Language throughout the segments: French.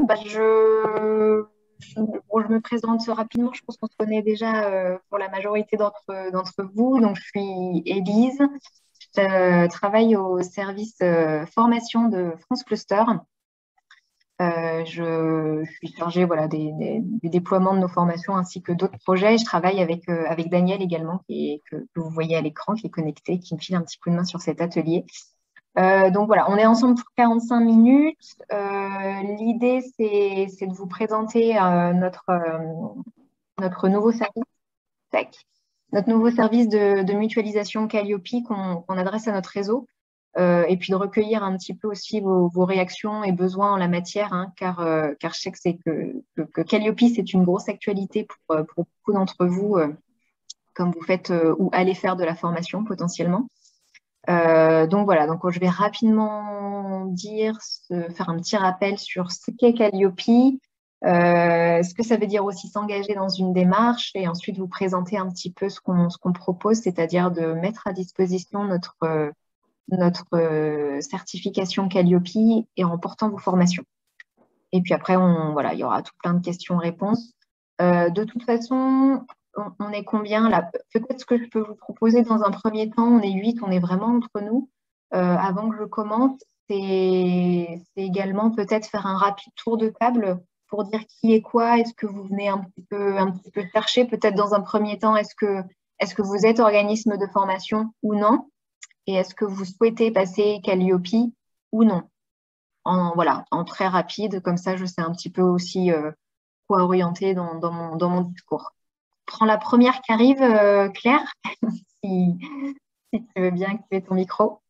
Bon, je me présente rapidement. Je pense qu'on se connaît déjà pour la majorité d'entre vous. Donc, je suis Élise. Je travaille au service formation de France Cluster. Je suis chargée voilà, du déploiement de nos formations ainsi que d'autres projets. Je travaille avec Daniel également, que vous voyez à l'écran, qui est connecté, qui me file un petit coup de main sur cet atelier. Donc voilà, on est ensemble pour 45 minutes. L'idée, c'est de vous présenter notre nouveau service, tac, notre nouveau service de mutualisation Calliope qu'on adresse à notre réseau. Et puis de recueillir un petit peu aussi vos réactions et besoins en la matière, hein, car je sais que Calliope, c'est une grosse actualité pour beaucoup d'entre vous, comme vous faites ou allez faire de la formation potentiellement. Donc voilà, donc je vais rapidement faire un petit rappel sur ce qu'est Calliope, ce que ça veut dire aussi s'engager dans une démarche et ensuite vous présenter un petit peu ce qu'on propose, c'est-à-dire de mettre à disposition notre certification Calliope et en portant vos formations. Et puis après, voilà, il y aura tout plein de questions-réponses. De toute façon, on est combien là? Peut-être ce que je peux vous proposer dans un premier temps, on est 8, on est vraiment entre nous. Avant que je commente, c'est également peut-être faire un rapide tour de table pour dire qui est quoi. Est-ce que vous venez un petit peu chercher? Peut-être dans un premier temps, est-ce que vous êtes organisme de formation ou non? Et est-ce que vous souhaitez passer Calliope ou non? Voilà, en très rapide, comme ça je sais un petit peu aussi quoi orienter dans mon discours. Je prends la première qui arrive, Claire, si tu veux bien activer ton micro.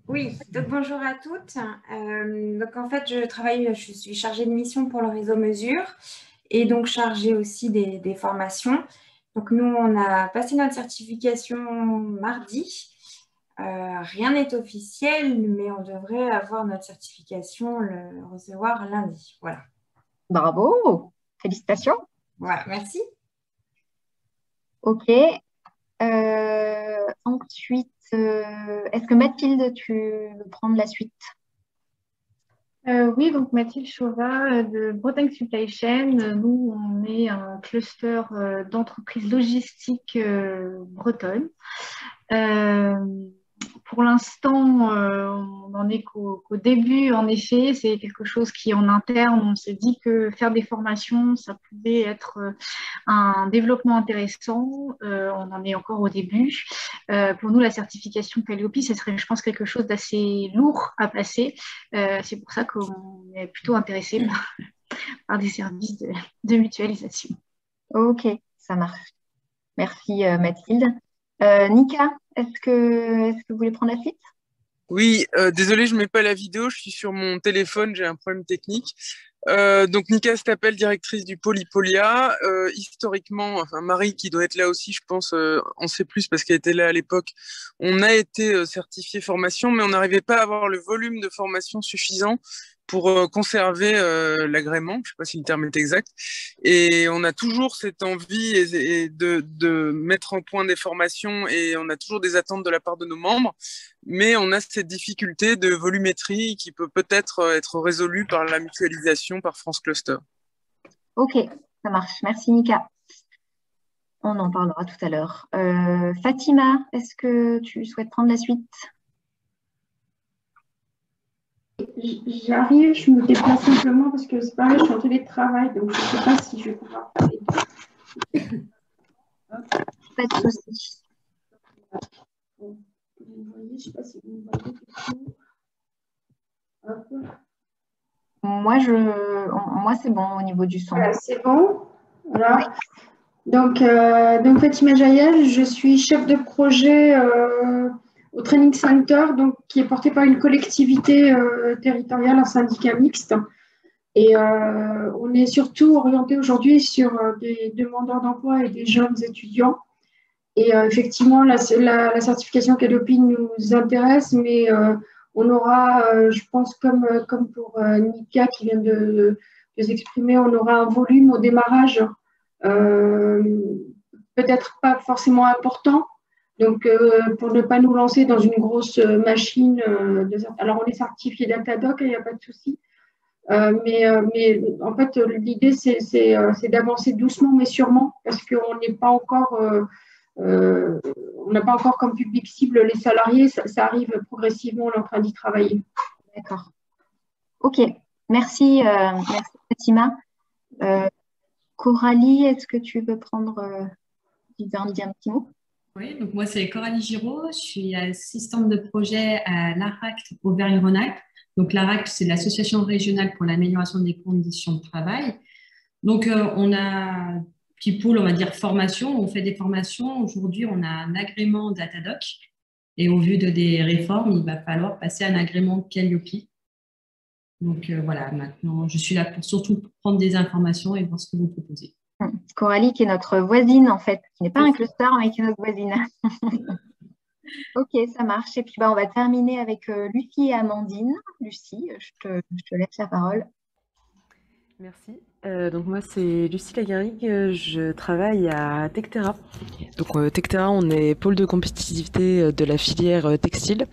Oui, donc bonjour à toutes. Donc en fait, je suis chargée de mission pour le réseau Mesure et donc chargée aussi des formations. Donc nous, on a passé notre certification mardi. Rien n'est officiel, mais on devrait avoir notre certification, le recevoir lundi. Voilà. Bravo, félicitations. Voilà, merci. Ok. Ensuite, est-ce que Mathilde, tu veux prendre la suite? Oui, donc Mathilde Chauvin de Bretagne Supply Chain. Nous, on est un cluster d'entreprises logistiques bretonnes. Pour l'instant, on n'en est qu'au début, en effet. C'est quelque chose qui, en interne, on s'est dit que faire des formations, ça pouvait être un développement intéressant. On en est encore au début. Pour nous, la certification Calliope, ce serait, je pense, quelque chose d'assez lourd à passer. C'est pour ça qu'on est plutôt intéressé par des services de mutualisation. Ok, ça marche. Merci Mathilde. Nika, est-ce que vous voulez prendre la suite? Oui, désolé, je mets pas la vidéo, je suis sur mon téléphone, j'ai un problème technique. Donc Nika Stapel, directrice du pôle Hippolia. Historiquement, enfin Marie qui doit être là aussi, je pense, en sait plus parce qu'elle était là à l'époque. On a été certifié formation, mais on n'arrivait pas à avoir le volume de formation suffisant pour conserver l'agrément. Je sais pas si le terme est exact. Et on a toujours cette envie de mettre en point des formations et on a toujours des attentes de la part de nos membres. Mais on a cette difficulté de volumétrie qui peut peut-être être résolue par la mutualisation par France Cluster. Ok, ça marche. Merci Nika. On en parlera tout à l'heure. Fatima, est-ce que tu souhaites prendre la suite? J'arrive, je me déplace simplement parce que c'est pareil, je suis en télétravail, donc je ne sais pas si je vais pouvoir parler. Pas de souci. Vous voyez, je ne sais pas si vous me voyez. Moi, c'est bon au niveau du son. Voilà, c'est bon. Voilà. Donc Fatima Jayel, je suis chef de projet au Training Center, donc, qui est porté par une collectivité territoriale, un syndicat mixte. Et on est surtout orienté aujourd'hui sur des demandeurs d'emploi et des jeunes étudiants. Et effectivement, la certification Calliope nous intéresse, mais on aura, je pense, comme pour Nika qui vient de s'exprimer, on aura un volume au démarrage peut-être pas forcément important. Donc, pour ne pas nous lancer dans une grosse machine, alors on est certifié Datadoc, il n'y a pas de souci. Mais en fait, l'idée, c'est d'avancer doucement mais sûrement parce qu'on n'est pas encore, on n'a pas encore comme public cible les salariés. Ça arrive progressivement, on est en train d'y travailler. D'accord. Ok. Merci, merci Fatima. Coralie, est-ce que tu veux dire un petit mot? Oui, donc moi c'est Coralie Giraud, je suis assistante de projet à l'ARACT Auvergne-Rhône-Alpes. Donc l'ARACT, c'est l'Association régionale pour l'amélioration des conditions de travail. Donc on a un petit pool, on va dire formation, on fait des formations. Aujourd'hui, on a un agrément Datadoc et au vu des réformes, il va falloir passer à un agrément Calliope. Donc voilà, maintenant je suis là pour surtout prendre des informations et voir ce que vous proposez. Coralie, qui est notre voisine, en fait, qui n'est pas un cluster, mais qui est notre voisine. Ok, ça marche. Et puis, on va terminer avec Lucie et Amandine. Lucie, je te laisse la parole. Merci. Donc moi, c'est Lucie Lagarrigue. Je travaille à Tectera. Donc Tectera, on est pôle de compétitivité de la filière textile.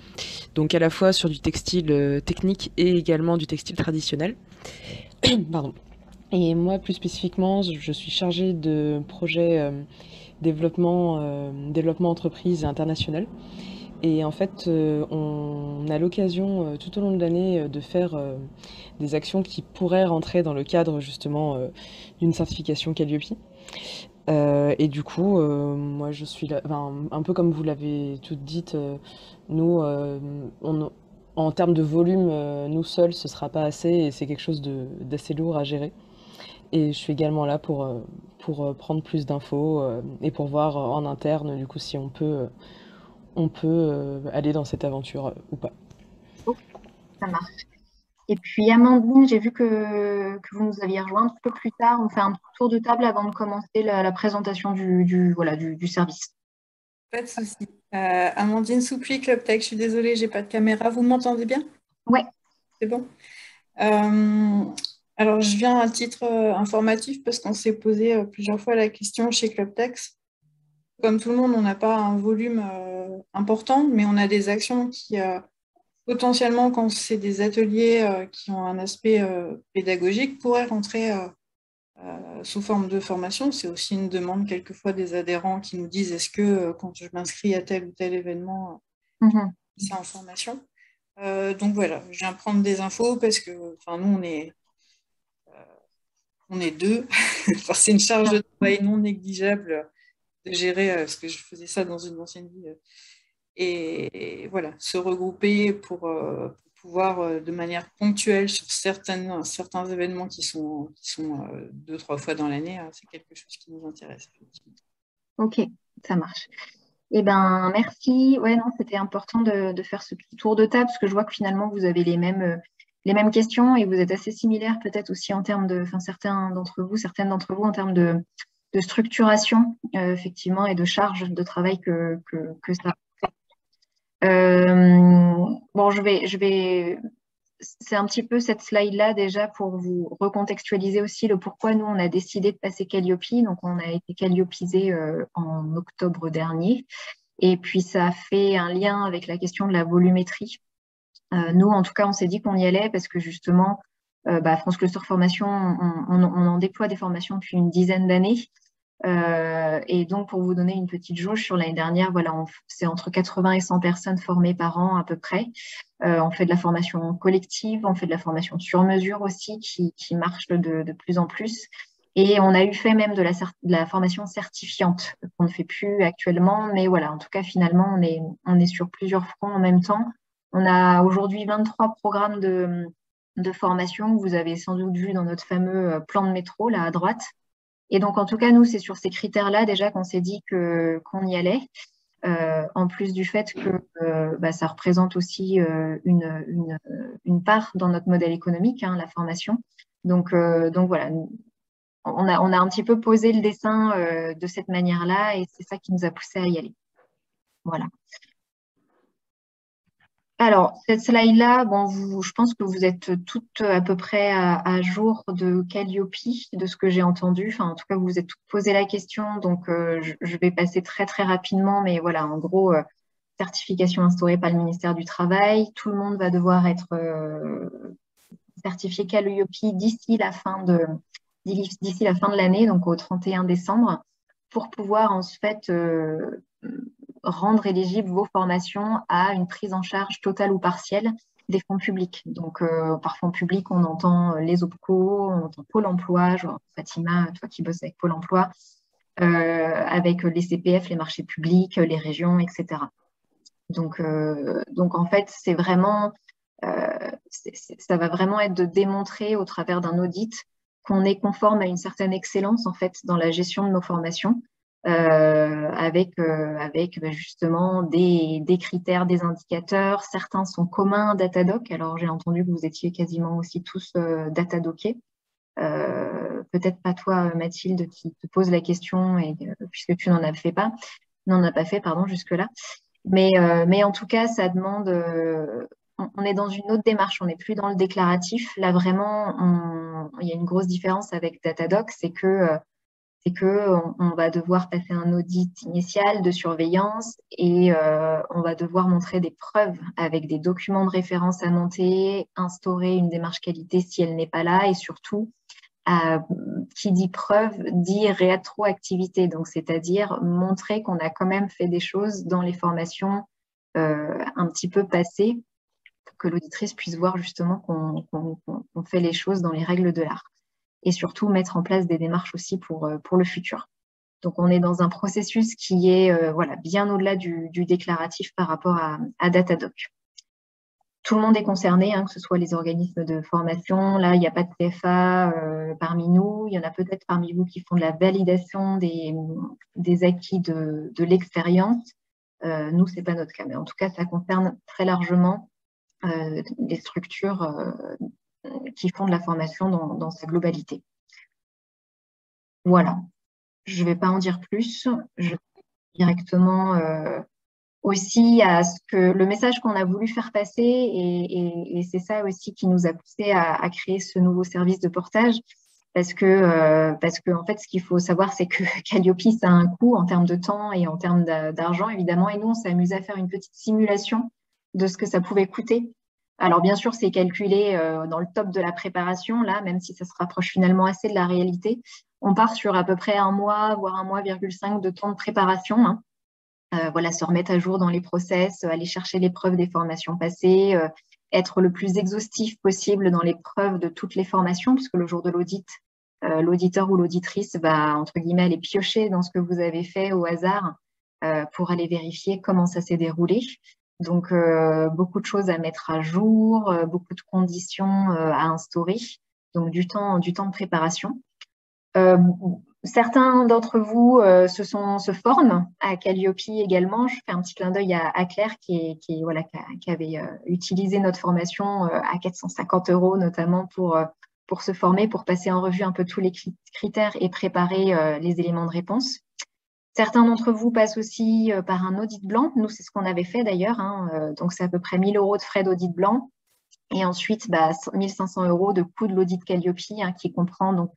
Donc à la fois sur du textile technique et également du textile traditionnel. Pardon. Et moi, plus spécifiquement, je suis chargée de projet développement entreprise international. Et en fait, on a l'occasion tout au long de l'année de faire des actions qui pourraient rentrer dans le cadre justement d'une certification Calliope. Et du coup, moi je suis là, un peu comme vous l'avez toutes dites, nous, en termes de volume, nous seuls, ce ne sera pas assez et c'est quelque chose d'assez lourd à gérer. Et je suis également là pour prendre plus d'infos et pour voir en interne, du coup, si on peut aller dans cette aventure ou pas. Ok, ça marche. Et puis Amandine, j'ai vu que vous nous aviez rejoint un petit peu plus tard. On fait un tour de table avant de commencer la présentation du service. Pas de souci. Amandine Soupli, Club Tech, je suis désolée, j'ai pas de caméra. Vous m'entendez bien? Ouais. C'est bon. Alors, je viens à titre informatif parce qu'on s'est posé plusieurs fois la question chez Club Tech. Comme tout le monde, on n'a pas un volume important, mais on a des actions qui, potentiellement, quand c'est des ateliers qui ont un aspect pédagogique, pourraient rentrer sous forme de formation. C'est aussi une demande quelquefois des adhérents qui nous disent est-ce que quand je m'inscris à tel ou tel événement, c'est en formation. Donc voilà, je viens prendre des infos parce que nous, on est deux. C'est une charge de travail non négligeable de gérer, parce que je faisais ça dans une ancienne vie. Et voilà, se regrouper pour pouvoir, de manière ponctuelle, sur certains événements qui sont 2-3 fois dans l'année, c'est quelque chose qui nous intéresse. Ok, ça marche. Eh bien, merci. Ouais, non, c'était important de faire ce petit tour de table parce que je vois que finalement, vous avez les mêmes questions et vous êtes assez similaires peut-être aussi en termes de, certaines d'entre vous en termes de structuration, effectivement, et de charge de travail que ça bon, c'est un petit peu cette slide-là déjà pour vous recontextualiser aussi le pourquoi nous, on a décidé de passer Calliope. Donc, on a été Calliopisé en octobre dernier. Et puis, ça a fait un lien avec la question de la volumétrie. Nous, en tout cas, on s'est dit qu'on y allait parce que justement, France Cluster Formation, on en déploie des formations depuis une dizaine d'années. Et donc, pour vous donner une petite jauge, sur l'année dernière, c'est entre 80 et 100 personnes formées par an à peu près. On fait de la formation collective, on fait de la formation sur mesure aussi qui marche de plus en plus. Et on a eu fait même de la formation certifiante qu'on ne fait plus actuellement. Mais voilà, en tout cas, finalement, on est sur plusieurs fronts en même temps. On a aujourd'hui 23 programmes de formation que vous avez sans doute vu dans notre fameux plan de métro là à droite. Et donc, en tout cas, nous, c'est sur ces critères-là déjà qu'on s'est dit qu'on y allait, en plus du fait que ça représente aussi une part dans notre modèle économique, la formation. Donc voilà, on a un petit peu posé le dessin de cette manière-là et c'est ça qui nous a poussé à y aller. Voilà. Alors, cette slide-là, je pense que vous êtes toutes à peu près à jour de Calliope, de ce que j'ai entendu. Enfin, en tout cas, vous vous êtes toutes posé la question, donc je vais passer très, très rapidement. Mais voilà, en gros, certification instaurée par le ministère du Travail. Tout le monde va devoir être certifiés Calliope d'ici la fin de l'année, donc au 31 décembre, pour pouvoir en fait rendre éligibles vos formations à une prise en charge totale ou partielle des fonds publics. Donc, par fonds publics, on entend les OPCO, on entend Pôle emploi, genre Fatima, toi qui bosses avec Pôle emploi, avec les CPF, les marchés publics, les régions, etc. Donc en fait, c'est vraiment, ça va vraiment être de démontrer au travers d'un audit qu'on est conforme à une certaine excellence en fait dans la gestion de nos formations, avec justement des critères, des indicateurs. Certains sont communs à Datadoc. Alors j'ai entendu que vous étiez quasiment aussi tous Datadocés. Peut-être pas toi, Mathilde, qui te pose la question, puisque tu n'en as pas fait, pardon, jusque-là. Mais en tout cas, ça demande. On est dans une autre démarche, on n'est plus dans le déclaratif. Là, vraiment, il y a une grosse différence avec Datadoc, c'est que on va devoir passer un audit initial de surveillance et on va devoir montrer des preuves avec des documents de référence à monter, instaurer une démarche qualité si elle n'est pas là et surtout, qui dit preuve dit rétroactivité, donc c'est-à-dire montrer qu'on a quand même fait des choses dans les formations un petit peu passées pour que l'auditrice puisse voir justement qu'on fait les choses dans les règles de l'art. Et surtout mettre en place des démarches aussi pour le futur. Donc, on est dans un processus qui est bien au-delà du déclaratif par rapport à Datadoc. Tout le monde est concerné, que ce soit les organismes de formation. Là, il n'y a pas de CFA parmi nous. Il y en a peut-être parmi vous qui font de la validation des acquis de l'expérience. Nous, ce n'est pas notre cas. Mais en tout cas, ça concerne très largement les structures qui font de la formation dans sa globalité. Voilà, je ne vais pas en dire plus. Je vais directement aussi à le message qu'on a voulu faire passer, et c'est ça aussi qui nous a poussé à créer ce nouveau service de portage, parce que en fait, ce qu'il faut savoir, c'est que Calliope, ça a un coût en termes de temps et en termes d'argent, évidemment, et nous, on s'est amusé à faire une petite simulation de ce que ça pouvait coûter. Alors, bien sûr, c'est calculé dans le top de la préparation, là, même si ça se rapproche finalement assez de la réalité. On part sur à peu près 1 mois, voire 1,5 mois de temps de préparation. Se remettre à jour dans les process, aller chercher les preuves des formations passées, être le plus exhaustif possible dans les preuves de toutes les formations, puisque le jour de l'audit, l'auditeur ou l'auditrice va, entre guillemets, aller piocher dans ce que vous avez fait au hasard pour aller vérifier comment ça s'est déroulé. Donc, beaucoup de choses à mettre à jour, beaucoup de conditions à instaurer, donc du temps de préparation. Certains d'entre vous se forment à Calliope également. Je fais un petit clin d'œil à Claire qui avait utilisé notre formation à 450 € notamment pour se former, pour passer en revue un peu tous les critères et préparer les éléments de réponse. Certains d'entre vous passent aussi par un audit blanc. Nous, c'est ce qu'on avait fait d'ailleurs. Donc, c'est à peu près 1 000 € de frais d'audit blanc. Et ensuite, 1 500 € de coût de l'audit Calliope, qui comprend donc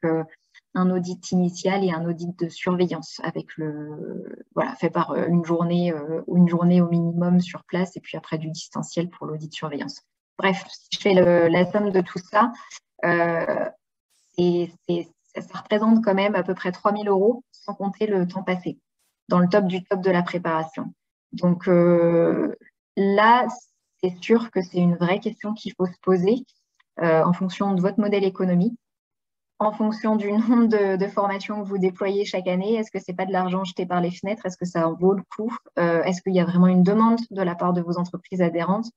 un audit initial et un audit de surveillance avec fait par une journée au minimum sur place et puis après du distanciel pour l'audit de surveillance. Bref, si je fais la somme de tout ça, ça représente quand même à peu près 3 000 € sans compter le temps passé dans le top du top de la préparation. Donc là, c'est sûr que c'est une vraie question qu'il faut se poser en fonction de votre modèle économique, en fonction du nombre de formations que vous déployez chaque année. Est-ce que ce n'est pas de l'argent jeté par les fenêtres? Est-ce que ça en vaut le coup? Est-ce qu'il y a vraiment une demande de la part de vos entreprises adhérentes?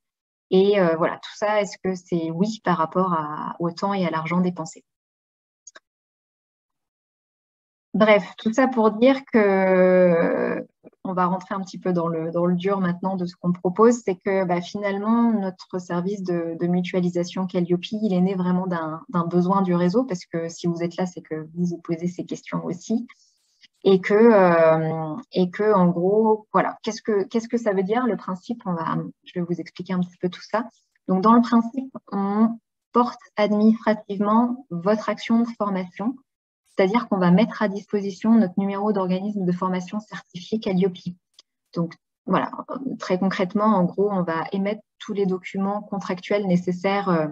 Et tout ça, est-ce que c'est oui par rapport au temps et à l'argent dépensé? Bref, tout ça pour dire que on va rentrer un petit peu dans le dur maintenant de ce qu'on propose, c'est que finalement, notre service de mutualisation Calliope, il est né vraiment d'un besoin du réseau, parce que si vous êtes là, c'est que vous vous posez ces questions aussi. Et que en gros, voilà, qu'est-ce que ça veut dire le principe? Je vais vous expliquer un petit peu tout ça. Donc, dans le principe, on porte administrativement votre action de formation. C'est-à-dire qu'on va mettre à disposition notre numéro d'organisme de formation certifié Calliope. Donc, voilà, très concrètement, en gros, on va émettre tous les documents contractuels nécessaires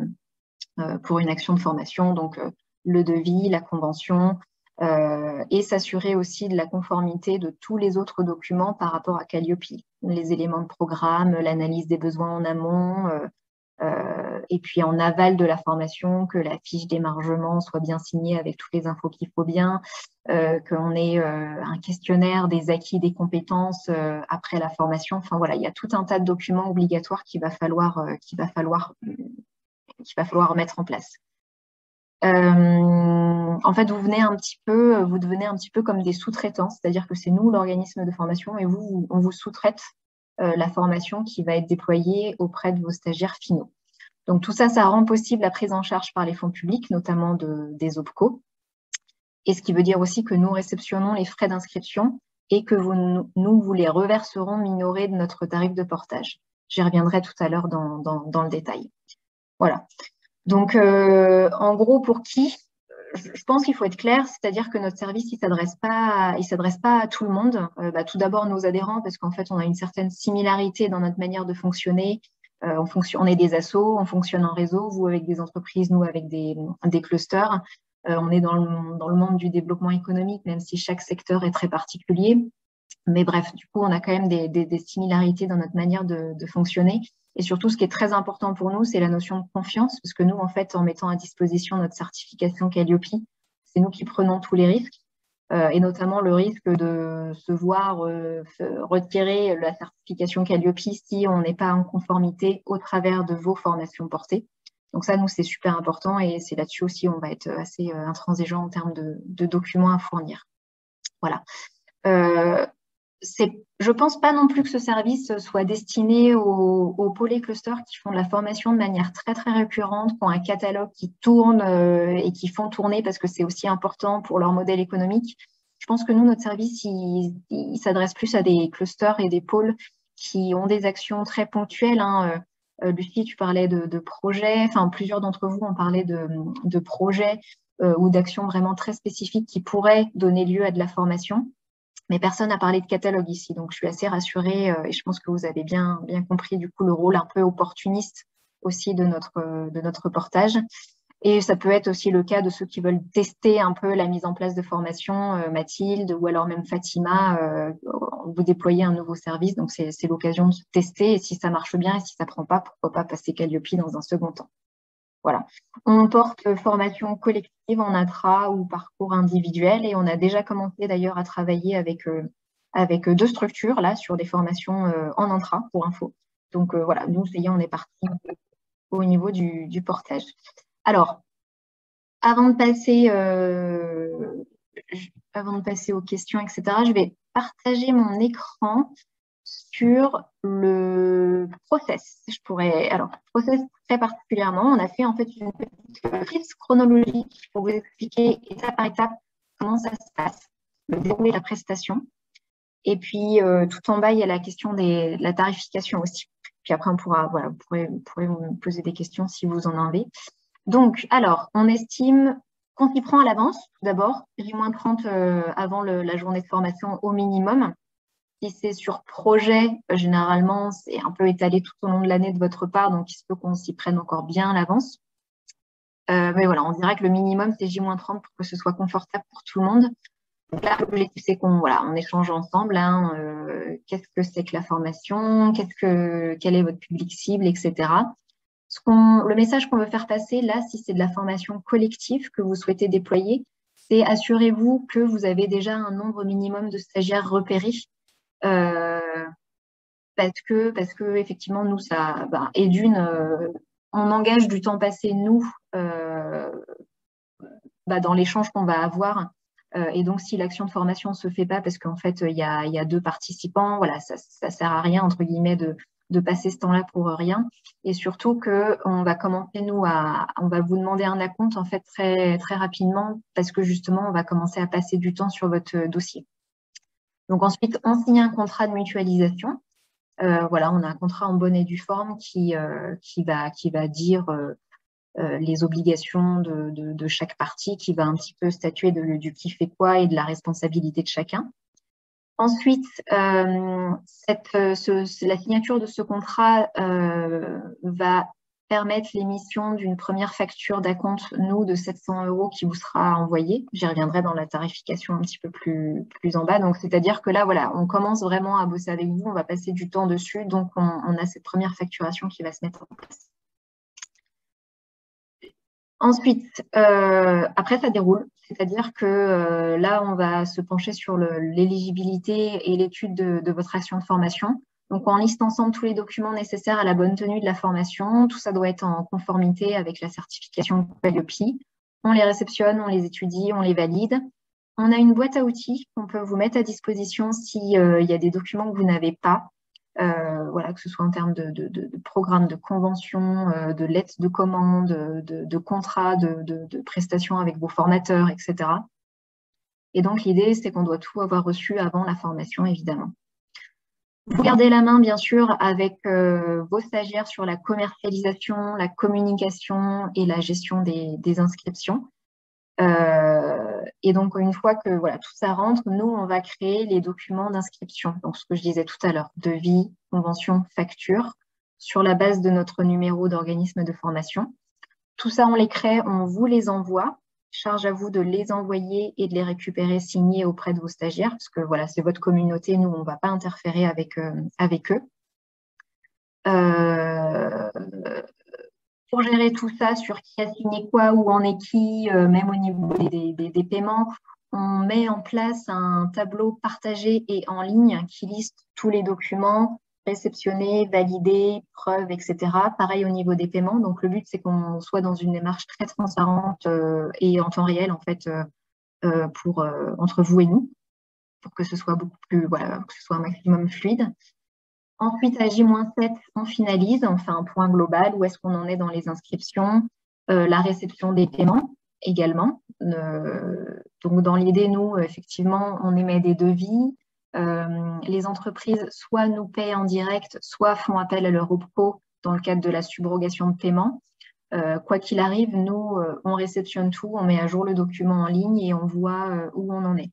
pour une action de formation, donc le devis, la convention, et s'assurer aussi de la conformité de tous les autres documents par rapport à Calliope, les éléments de programme, l'analyse des besoins en amont, et puis en aval de la formation, que la fiche d'émargement soit bien signée avec toutes les infos qu'il faut bien, qu'on ait un questionnaire des acquis, des compétences après la formation. Enfin voilà, il y a tout un tas de documents obligatoires qu'il va falloir mettre en place. En fait, vous devenez un petit peu comme des sous-traitants, c'est-à-dire que c'est nous l'organisme de formation et on vous sous-traite la formation qui va être déployée auprès de vos stagiaires finaux. Donc tout ça, ça rend possible la prise en charge par les fonds publics, notamment des OPCO, et ce qui veut dire aussi que nous réceptionnons les frais d'inscription et que nous vous les reverserons minorés de notre tarif de portage. J'y reviendrai tout à l'heure dans le détail. Voilà. Donc, en gros, pour qui? Je pense qu'il faut être clair, c'est-à-dire que notre service, il s'adresse pas à tout le monde. Tout d'abord, nos adhérents, parce qu'en fait, on a une certaine similarité dans notre manière de fonctionner. On est des assos, on fonctionne en réseau, vous avec des entreprises, nous avec des clusters. On est dans le monde du développement économique, même si chaque secteur est très particulier. Mais bref, du coup, on a quand même des similarités dans notre manière de fonctionner. Et surtout, ce qui est très important pour nous, c'est la notion de confiance, parce que nous, en fait, en mettant à disposition notre certification Calliope, c'est nous qui prenons tous les risques, et notamment le risque de se voir retirer la certification Calliope si on n'est pas en conformité au travers de vos formations portées. Donc ça, nous, c'est super important et c'est là-dessus aussi on va être assez intransigeant en termes de documents à fournir. Voilà. Je pense pas non plus que ce service soit destiné aux pôles et clusters qui font de la formation de manière très, très récurrente, qui ont un catalogue qui tourne et qui font tourner parce que c'est aussi important pour leur modèle économique. Je pense que nous, notre service, il s'adresse plus à des clusters et des pôles qui ont des actions très ponctuelles. Lucie, tu parlais de projets, enfin plusieurs d'entre vous ont parlé de projets ou d'actions vraiment très spécifiques qui pourraient donner lieu à de la formation. Mais personne n'a parlé de catalogue ici, donc je suis assez rassurée et je pense que vous avez bien compris du coup le rôle un peu opportuniste aussi de notre portage. Et ça peut être aussi le cas de ceux qui veulent tester un peu la mise en place de formation, Mathilde ou alors même Fatima, vous déployez un nouveau service, donc c'est l'occasion de tester et si ça marche bien et si ça ne prend pas, pourquoi pas passer Calliope dans un second temps. Voilà. On porte formation collective en intra ou parcours individuel et on a déjà commencé d'ailleurs à travailler avec 2 structures là sur des formations en intra pour info. Donc voilà, nous, ça y est, on est parti au niveau du portage. Alors, avant de passer aux questions, etc., je vais partager mon écran sur le process. Alors, process très particulièrement, on a fait en fait une petite frise chronologique pour vous expliquer étape par étape comment ça se passe, le déroulé de la prestation. Et puis, tout en bas, il y a la question de la tarification aussi. Puis après, vous pourrez me poser des questions si vous en avez. Donc, alors, on estime qu'on s'y prend à l'avance, tout d'abord, J-30 avant la journée de formation au minimum. Si c'est sur projet, généralement, c'est un peu étalé tout au long de l'année de votre part, donc il se peut qu'on s'y prenne encore bien à l'avance. Mais voilà, on dirait que le minimum, c'est J-30 pour que ce soit confortable pour tout le monde. Donc là, l'objectif, c'est qu'on échange ensemble. Qu'est-ce que c'est que la formation? Quel est votre public cible, etc. Le message qu'on veut faire passer, là, si c'est de la formation collective que vous souhaitez déployer, c'est assurez-vous que vous avez déjà un nombre minimum de stagiaires repérés. Parce que effectivement, nous, ça, et on engage du temps passé, nous, dans l'échange qu'on va avoir. Et donc, si l'action de formation ne se fait pas parce qu'en fait, il y a 2 participants, voilà, ça ne sert à rien, entre guillemets, de passer ce temps-là pour rien. Et surtout qu'on va commencer, nous, on va vous demander un acompte, en fait, très, très rapidement, parce que justement, on va commencer à passer du temps sur votre dossier. Donc ensuite, on signe un contrat de mutualisation. On a un contrat en bonne et due forme qui va dire les obligations de chaque partie, qui va un petit peu statuer du qui fait quoi et de la responsabilité de chacun. Ensuite, la signature de ce contrat va permettre l'émission d'une première facture d'acompte, nous, de 700 € qui vous sera envoyée. J'y reviendrai dans la tarification un petit peu plus en bas. Donc, c'est-à-dire que là, voilà, on commence vraiment à bosser avec vous, on va passer du temps dessus, donc on a cette première facturation qui va se mettre en place. Ensuite, après, ça déroule, c'est-à-dire que là, on va se pencher sur l'éligibilité et l'étude de votre action de formation. Donc, on liste ensemble tous les documents nécessaires à la bonne tenue de la formation. Tout ça doit être en conformité avec la certification Calliope. On les réceptionne, on les étudie, on les valide. On a une boîte à outils qu'on peut vous mettre à disposition s'il y a des documents que vous n'avez pas. Voilà, que ce soit en termes de programmes, de conventions, de lettres de commande, de contrats, de prestations avec vos formateurs, etc. Et donc, l'idée, c'est qu'on doit tout avoir reçu avant la formation, évidemment. Vous gardez la main, bien sûr, avec vos stagiaires sur la commercialisation, la communication et la gestion des inscriptions. Et donc, une fois que voilà, tout ça rentre, nous, on va créer les documents d'inscription. Donc, ce que je disais tout à l'heure, devis, convention, facture, sur la base de notre numéro d'organisme de formation. Tout ça, on les crée, on vous les envoie. Charge à vous de les envoyer et de les récupérer signés auprès de vos stagiaires, parce que voilà, c'est votre communauté, nous, on ne va pas interférer avec eux. Pour gérer tout ça, sur qui a signé quoi, où en est qui, même au niveau des paiements, on met en place un tableau partagé et en ligne qui liste tous les documents réceptionnés, validés, preuves, etc. Pareil au niveau des paiements. Donc, le but, c'est qu'on soit dans une démarche très transparente et en temps réel, en fait, entre vous et nous, pour que ce soit beaucoup plus, voilà, que ce soit un maximum fluide. Ensuite, à J-7, on finalise, on fait un point global, où est-ce qu'on en est dans les inscriptions, la réception des paiements également. Donc, dans l'idée, nous, effectivement, on émet des devis. Les entreprises soit nous paient en direct, soit font appel à leur OPCO dans le cadre de la subrogation de paiement. Quoi qu'il arrive, nous, on réceptionne tout, on met à jour le document en ligne et on voit où on en est.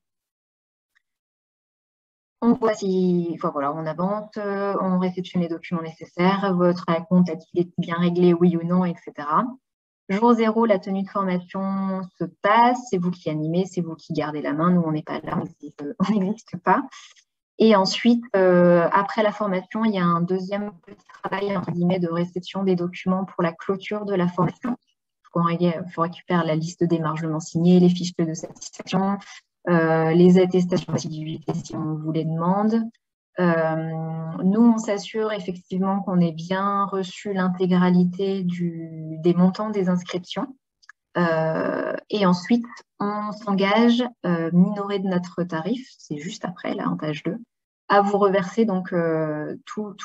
On voit si, voilà, on avance, on réceptionne les documents nécessaires, votre compte a-t-il été bien réglé, oui ou non, etc. Jour 0, la tenue de formation se passe, c'est vous qui animez, c'est vous qui gardez la main, nous on n'est pas là, on n'existe pas. Et ensuite, après la formation, il y a un deuxième travail entre guillemets, de réception des documents pour la clôture de la formation. Il faut récupérer la liste des margements signés, les fiches de satisfaction, les attestations d'assiduité si on vous les demande. Nous, on s'assure effectivement qu'on ait bien reçu l'intégralité des montants des inscriptions. Et ensuite, on s'engage, minoré de notre tarif, c'est juste après, là, en page 2, à vous reverser donc tous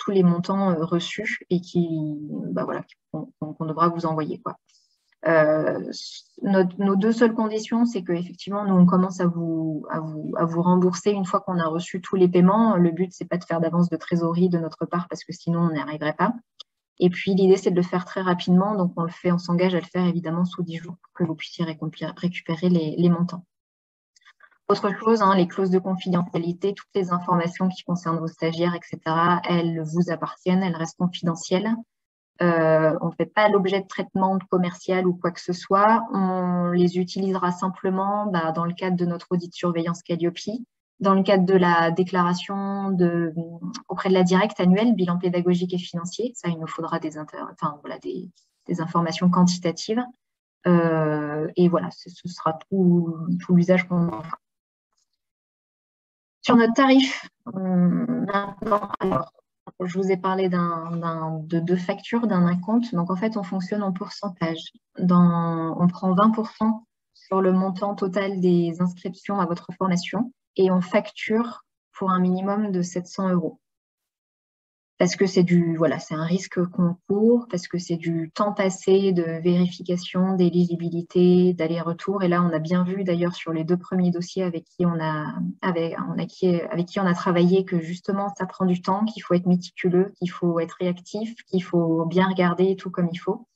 les montants reçus et qu'on devra vous envoyer, quoi. Nos deux seules conditions, c'est qu'effectivement, nous, on commence à vous rembourser une fois qu'on a reçu tous les paiements. Le but, c'est pas de faire d'avance de trésorerie de notre part parce que sinon, on n'y arriverait pas. Et puis, l'idée, c'est de le faire très rapidement. Donc, on s'engage à le faire évidemment sous 10 jours pour que vous puissiez récupérer les montants. Autre chose, les clauses de confidentialité, toutes les informations qui concernent vos stagiaires, etc., elles vous appartiennent, elles restent confidentielles. On ne fait pas l'objet de traitement commercial ou quoi que ce soit. On les utilisera simplement dans le cadre de notre audit de surveillance Calliope, dans le cadre de la déclaration auprès de la directe annuelle, bilan pédagogique et financier. Ça, il nous faudra des informations quantitatives. Et voilà, ce sera tout l'usage qu'on en fera. Sur notre tarif, maintenant, alors, je vous ai parlé de deux factures, d'un acompte. Donc, en fait, on fonctionne en pourcentage. On prend 20% sur le montant total des inscriptions à votre formation et on facture pour un minimum de 700 €. Parce que c'est un risque qu'on court, parce que c'est du temps passé de vérification, d'éligibilité, d'aller-retour. Et là, on a bien vu d'ailleurs sur les 2 premiers dossiers avec qui on a travaillé que justement, ça prend du temps, qu'il faut être méticuleux, qu'il faut être réactif, qu'il faut bien regarder tout comme il faut.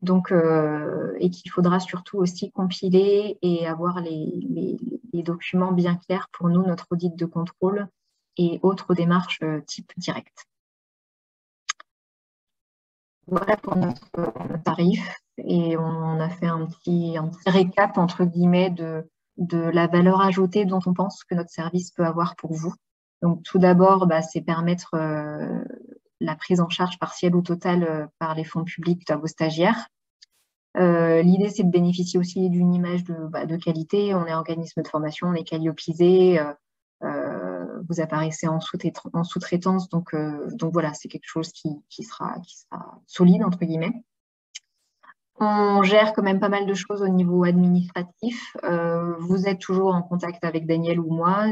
Donc, et qu'il faudra surtout aussi compiler et avoir les documents bien clairs pour nous, notre audit de contrôle et autres démarches type direct. Voilà pour notre tarif. Et on a fait un petit récap, entre guillemets, de la valeur ajoutée dont on pense que notre service peut avoir pour vous. Donc, tout d'abord, c'est permettre la prise en charge partielle ou totale par les fonds publics à vos stagiaires. L'idée, c'est de bénéficier aussi d'une image de qualité. On est organisme de formation, on est qualiopisé. Vous apparaissez en sous-traitance, donc voilà, c'est quelque chose qui sera solide, entre guillemets. On gère quand même pas mal de choses au niveau administratif. Vous êtes toujours en contact avec Daniel ou moi.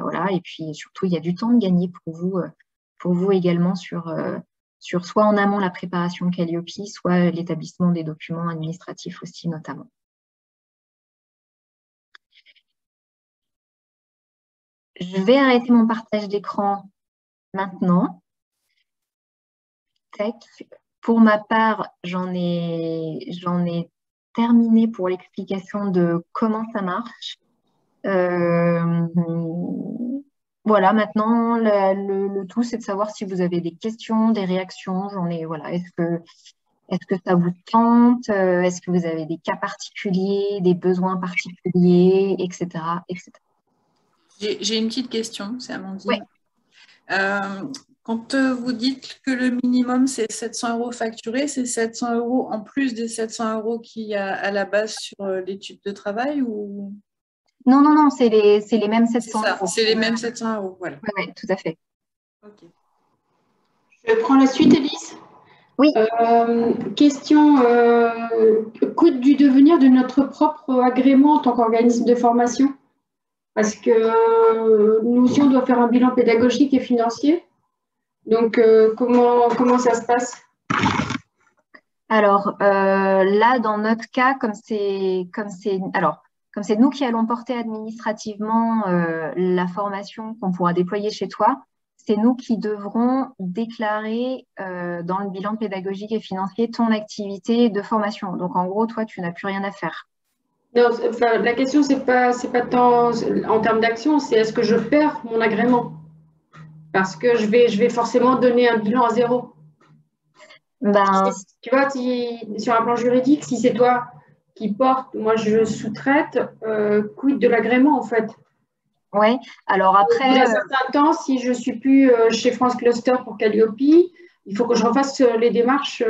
Voilà, et puis surtout, il y a du temps de gagner pour vous également sur soit en amont la préparation Calliope, soit l'établissement des documents administratifs aussi notamment. Je vais arrêter mon partage d'écran maintenant. Tac. Pour ma part, j'en ai terminé pour l'explication de comment ça marche. Voilà, maintenant, le tout, c'est de savoir si vous avez des questions, des réactions. Voilà, est-ce que ça vous tente? Est-ce que vous avez des cas particuliers, des besoins particuliers, etc., etc. J'ai une petite question, c'est Amandine. Ouais. Quand vous dites que le minimum, c'est 700 € facturés, c'est 700 € en plus des 700 € qu'il y a à la base sur l'étude de travail ou... Non, c'est les mêmes 700 €. C'est les mêmes 700 €, voilà. Oui, tout à fait. Okay. Je prends la suite, Élise. Oui. Question, coût du devenir de notre propre agrément en tant qu'organisme de formation? Parce que nous aussi, on doit faire un bilan pédagogique et financier. Donc, comment ça se passe? Alors, là, dans notre cas, comme c'est nous qui allons porter administrativement la formation qu'on pourra déployer chez toi, c'est nous qui devrons déclarer dans le bilan pédagogique et financier ton activité de formation. Donc, en gros, toi, tu n'as plus rien à faire. Non, la question, c'est pas tant en termes d'action, c'est est-ce que je perds mon agrément? Parce que je vais forcément donner un bilan à zéro. Tu vois, sur un plan juridique, si c'est toi qui porte, moi je sous-traite, quid de l'agrément en fait? Oui, alors après… Il y a un certain temps, si je ne suis plus chez France Cluster pour Calliope, il faut que je refasse les démarches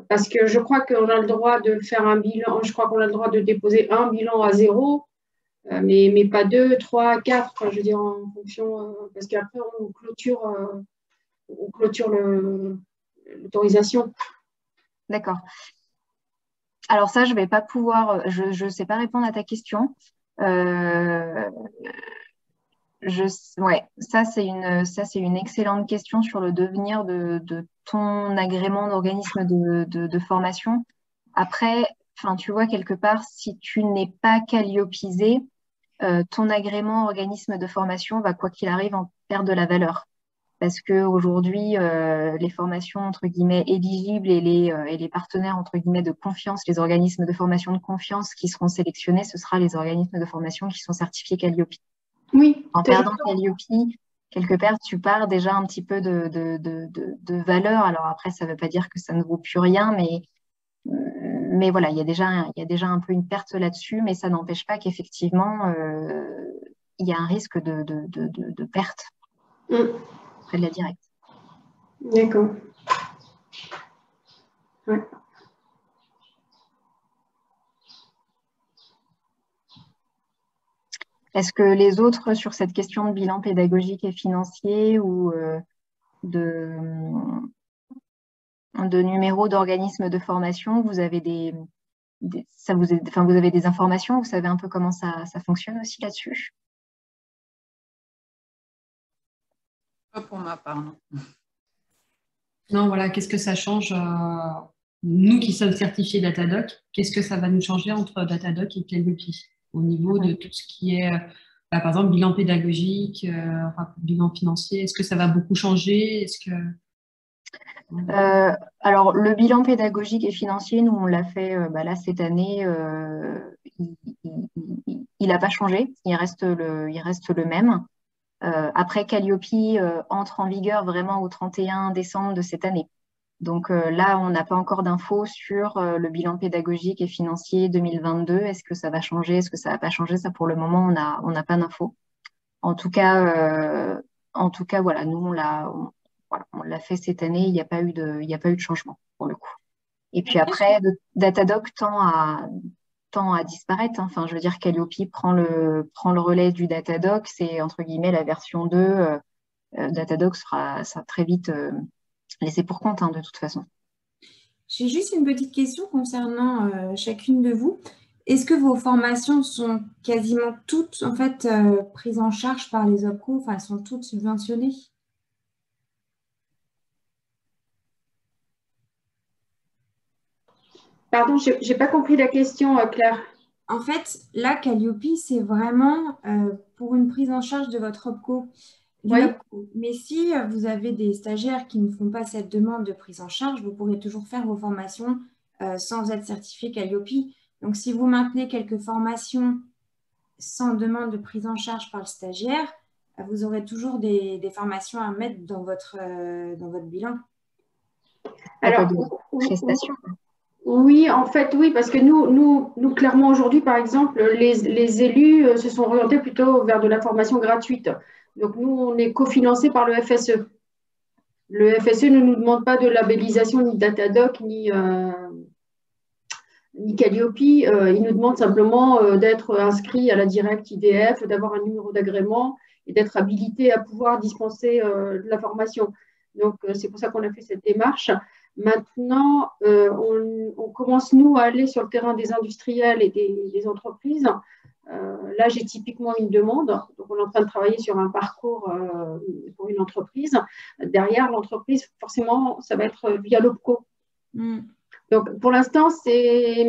parce que je crois qu'on a le droit de faire un bilan, je crois qu'on a le droit de déposer un bilan à zéro, mais pas 2, 3, 4, je veux dire en fonction, parce qu'après on clôture l'autorisation. D'accord. Alors ça, je ne vais pas pouvoir, je ne sais pas répondre à ta question. Ouais, ça c'est une excellente question sur le devenir de ton agrément d'organisme de formation. Après, tu vois, quelque part, si tu n'es pas calliopisé, ton agrément organisme de formation va, quoi qu'il arrive, en perdre de la valeur. Parce qu'aujourd'hui, les formations, entre guillemets, éligibles et les partenaires, entre guillemets, de confiance, les organismes de formation de confiance qui seront sélectionnés, ce sera les organismes de formation qui sont certifiés Calliope. Oui. En perdant Calliope, quelque part, tu pars déjà un petit peu de valeur. Alors après, ça ne veut pas dire que ça ne vaut plus rien, mais voilà, il y a déjà un peu une perte là-dessus, mais ça n'empêche pas qu'effectivement, il y a un risque de perte auprès de la directe. D'accord. Ouais. Est-ce que les autres, sur cette question de bilan pédagogique et financier ou de numéro d'organisme de formation, vous avez vous avez des informations, vous savez un peu comment ça fonctionne aussi là-dessus? Pas pour ma part, non. Non, voilà, qu'est-ce que ça change nous qui sommes certifiés Datadoc, qu'est-ce que ça va nous changer entre Datadoc et Calliope au niveau de tout ce qui est, par exemple, bilan pédagogique, bilan financier? Est-ce que ça va beaucoup changer? Alors, le bilan pédagogique et financier, nous, on l'a fait là cette année, il n'a pas changé, il reste le même. Après, Calliope entre en vigueur vraiment au 31 décembre de cette année. Donc là, on n'a pas encore d'infos sur le bilan pédagogique et financier 2022. Est-ce que ça va changer? Est-ce que ça va pas changer? Ça, pour le moment, on n'a pas d'infos. En tout cas, voilà, nous, on l'a fait cette année. Il n'y a pas eu de changement pour le coup. Et puis après, Datadoc tend à disparaître. Hein. Enfin, je veux dire, Calliope prend le relais du Datadoc. C'est entre guillemets la version 2. Datadoc sera très vite laissé pour compte, hein, de toute façon. J'ai juste une petite question concernant chacune de vous. Est-ce que vos formations sont quasiment toutes en fait prises en charge par les OPCO, enfin, elles sont toutes subventionnées? Pardon, je n'ai pas compris la question, Claire. En fait, là, Calliope, c'est vraiment pour une prise en charge de votre OPCO. Oui. Mais si vous avez des stagiaires qui ne font pas cette demande de prise en charge, vous pourrez toujours faire vos formations sans être certifié Calliope. Donc, si vous maintenez quelques formations sans demande de prise en charge par le stagiaire, vous aurez toujours des formations à mettre dans votre bilan. Alors, prestation. Oui, en fait, oui, parce que nous clairement, aujourd'hui, par exemple, les élus se sont orientés plutôt vers de la formation gratuite. Donc, nous, on est cofinancé par le FSE. Le FSE ne nous demande pas de labellisation, ni Datadoc, ni Calliope. Il nous demande simplement d'être inscrit à la Direct IDF, d'avoir un numéro d'agrément et d'être habilité à pouvoir dispenser de la formation. Donc, c'est pour ça qu'on a fait cette démarche. Maintenant, on commence, nous, à aller sur le terrain des industriels et des entreprises. Là, j'ai typiquement une demande. Donc, on est en train de travailler sur un parcours pour une entreprise. Derrière l'entreprise, forcément, ça va être via l'OPCO. Donc, pour l'instant, c'est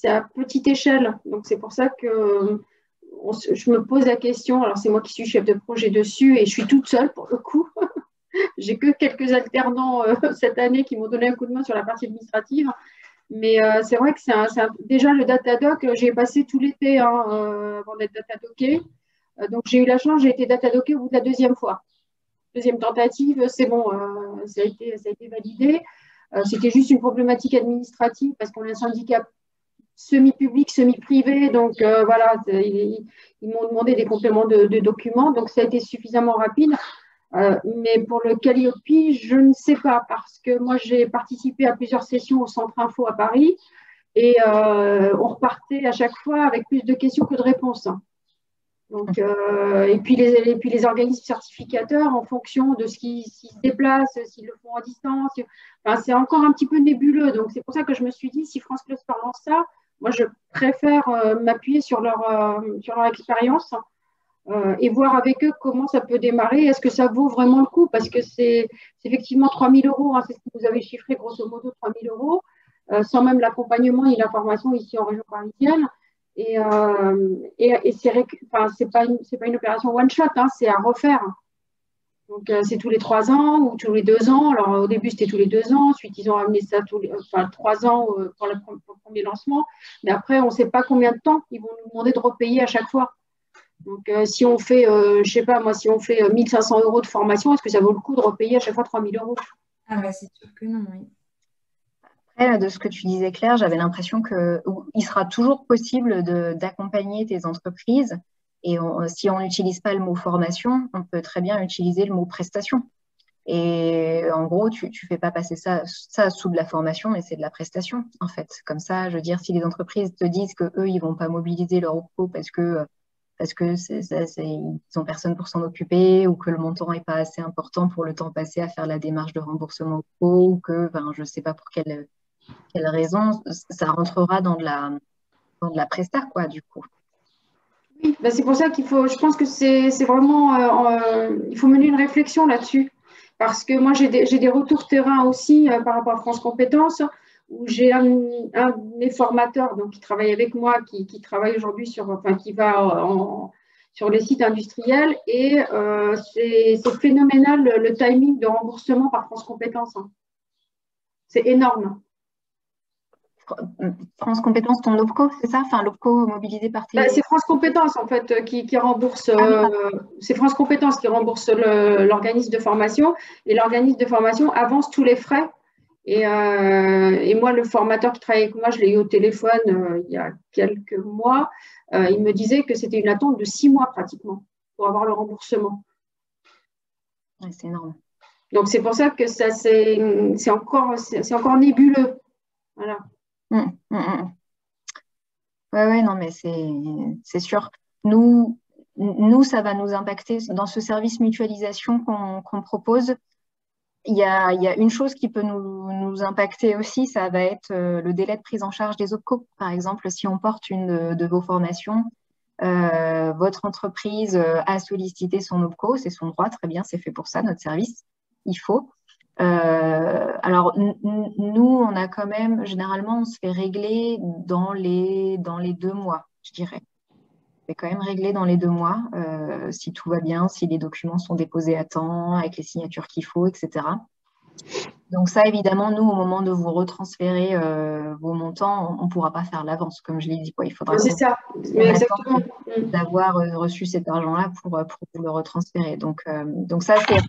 à petite échelle. Donc, c'est pour ça que je me pose la question. Alors, c'est moi qui suis chef de projet dessus et je suis toute seule pour le coup. J'ai que quelques alternants cette année qui m'ont donné un coup de main sur la partie administrative. Mais c'est vrai que déjà le Datadoc, j'ai passé tout l'été avant d'être Datadocké. Donc, j'ai eu la chance, j'ai été Datadocké au bout de la deuxième fois. Deuxième tentative, c'est bon, ça a été validé. C'était juste une problématique administrative parce qu'on est un syndicat semi-public, semi-privé. Donc, voilà, ils m'ont demandé des compléments de documents. Donc, ça a été suffisamment rapide. Mais pour le Calliope, je ne sais pas parce que moi, j'ai participé à plusieurs sessions au Centre Info à Paris et on repartait à chaque fois avec plus de questions que de réponses. Donc, et puis les organismes certificateurs, en fonction de s'ils se déplacent, s'ils le font à distance, enfin, c'est encore un petit peu nébuleux. Donc, c'est pour ça que je me suis dit, si France Cluster lance ça, moi, je préfère m'appuyer sur leur expérience et voir avec eux comment ça peut démarrer. Est-ce que ça vaut vraiment le coup? Parce que c'est effectivement 3 000 €, hein, c'est ce que vous avez chiffré, grosso modo 3 000 €, sans même l'accompagnement et la formation ici en région parisienne. Et c'est pas une opération one shot, hein, c'est à refaire. Donc, c'est tous les 3 ans ou tous les 2 ans. Alors, au début, c'était tous les 2 ans. Ensuite, ils ont amené ça 3 ans pour le premier lancement. Mais après, on ne sait pas combien de temps ils vont nous demander de repayer à chaque fois. Donc, si on fait, je sais pas moi, si on fait 1 500 € de formation, est-ce que ça vaut le coup de repayer à chaque fois 3 000 €? Ah bah, c'est sûr que non, oui. Après, de ce que tu disais, Claire, j'avais l'impression qu'il sera toujours possible d'accompagner tes entreprises. Et si on n'utilise pas le mot formation, on peut très bien utiliser le mot prestation. Et en gros, tu ne fais pas passer ça sous de la formation, mais c'est de la prestation, en fait. Comme ça, je veux dire, si les entreprises te disent qu'eux, ils ne vont pas mobiliser leur OPCO parce que ils n'ont personne pour s'en occuper ou que le montant n'est pas assez important pour le temps passé à faire la démarche de remboursement OPCO ou que, je ne sais pas pour quelle raison, ça rentrera dans de la presta, quoi, du coup. Oui, ben c'est pour ça je pense que c'est vraiment, il faut mener une réflexion là-dessus. Parce que moi, j'ai des retours terrain aussi par rapport à France Compétences, où j'ai un de mes formateurs donc, qui travaille avec moi, qui travaille aujourd'hui qui va sur les sites industriels. Et c'est phénoménal le timing de remboursement par France Compétences. Hein. C'est énorme. France Compétences, ton LOPCO, c'est ça? Enfin, LOPCO mobilisé par tes… C'est France Compétences, en fait, qui rembourse. C'est France Compétences qui rembourse l'organisme de formation. Et l'organisme de formation avance tous les frais Et moi, le formateur qui travaille avec moi, je l'ai eu au téléphone il y a quelques mois. Il me disait que c'était une attente de 6 mois pratiquement pour avoir le remboursement. Ouais, c'est énorme. Donc, c'est pour ça que c'est encore nébuleux. Voilà. Ouais, non, mais c'est sûr. Nous, ça va nous impacter dans ce service mutualisation qu'on propose. Il y a une chose qui peut nous impacter aussi, ça va être le délai de prise en charge des OPCO. Par exemple, si on porte une de vos formations, votre entreprise a sollicité son OPCO, c'est son droit, très bien, c'est fait pour ça, notre service, il faut. Alors, nous, on a quand même, généralement, on se fait régler dans les 2 mois, je dirais. C'est quand même réglé dans les 2 mois, si tout va bien, si les documents sont déposés à temps, avec les signatures qu'il faut, etc. Donc ça, évidemment, nous, au moment de vous retransférer vos montants, on ne pourra pas faire l'avance, comme je l'ai dit. Il faudra C'est ça, exactement. D'avoir reçu cet argent-là pour vous le retransférer. Donc ça, c'est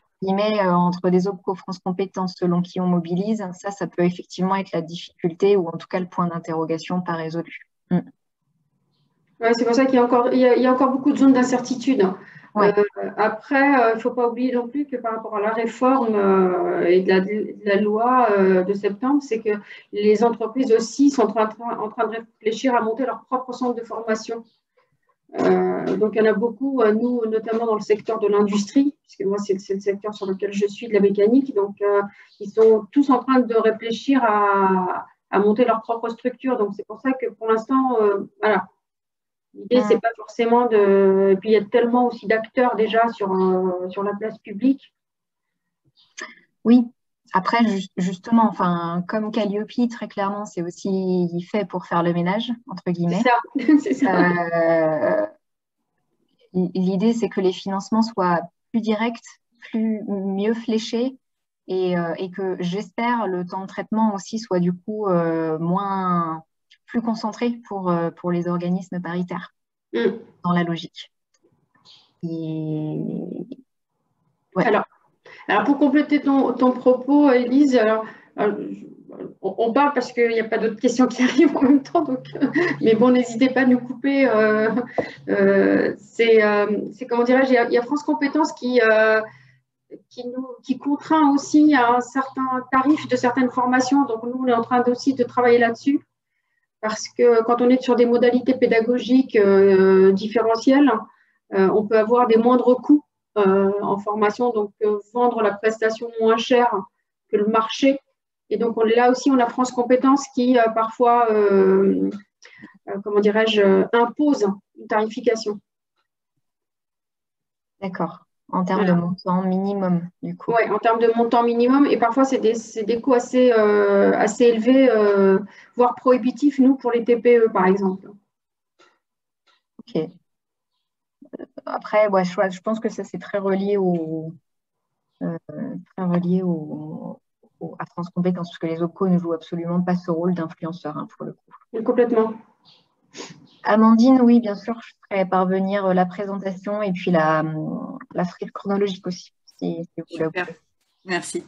entre des OPCO France Compétences selon qui on mobilise. Ça peut effectivement être la difficulté ou en tout cas le point d'interrogation pas résolu. Ouais, c'est pour ça qu'il y a encore beaucoup de zones d'incertitude. Ouais. Après, il ne faut pas oublier non plus que par rapport à la réforme et de la loi de septembre, c'est que les entreprises aussi sont en train de réfléchir à monter leur propre centre de formation. Donc, il y en a beaucoup, nous, notamment dans le secteur de l'industrie, puisque moi, c'est le secteur sur lequel je suis, de la mécanique. Donc, ils sont tous en train de réfléchir à monter leur propre structure. Donc, c'est pour ça que pour l'instant, voilà. L'idée, c'est pas forcément de… Et puis, il y a tellement aussi d'acteurs déjà sur la place publique. Oui. Après, justement, enfin, comme Calliope, très clairement, c'est aussi fait pour faire le ménage, entre guillemets. C'est ça. L'idée, c'est que les financements soient plus directs, mieux fléchés et que j'espère le temps de traitement aussi soit du coup plus concentré pour les organismes paritaires dans la logique. Ouais. Alors, pour compléter ton propos, Élise, on parle parce qu'il n'y a pas d'autres questions qui arrivent en même temps, donc, mais bon, n'hésitez pas à nous couper. C'est comment dirais-je, il y a France Compétences qui contraint aussi à un certain tarif de certaines formations. Donc, nous, on est en train aussi de travailler là-dessus parce que quand on est sur des modalités pédagogiques différentielles, on peut avoir des moindres coûts en formation, donc vendre la prestation moins chère que le marché. Et donc, là aussi, on a France Compétences qui parfois, comment dirais-je, impose une tarification. D'accord. En termes de montant minimum, du coup. Oui, en termes de montant minimum. Et parfois, c'est des coûts assez élevés, voire prohibitifs, nous, pour les TPE, par exemple. OK. Après, ouais, je pense que ça, c'est très relié à France Compétences, parce que les OPCO ne jouent absolument pas ce rôle d'influenceur, pour le coup. Oui, complètement. Amandine, oui, bien sûr, je ferai parvenir la présentation et puis la frise chronologique aussi, si vous la voulez. Merci.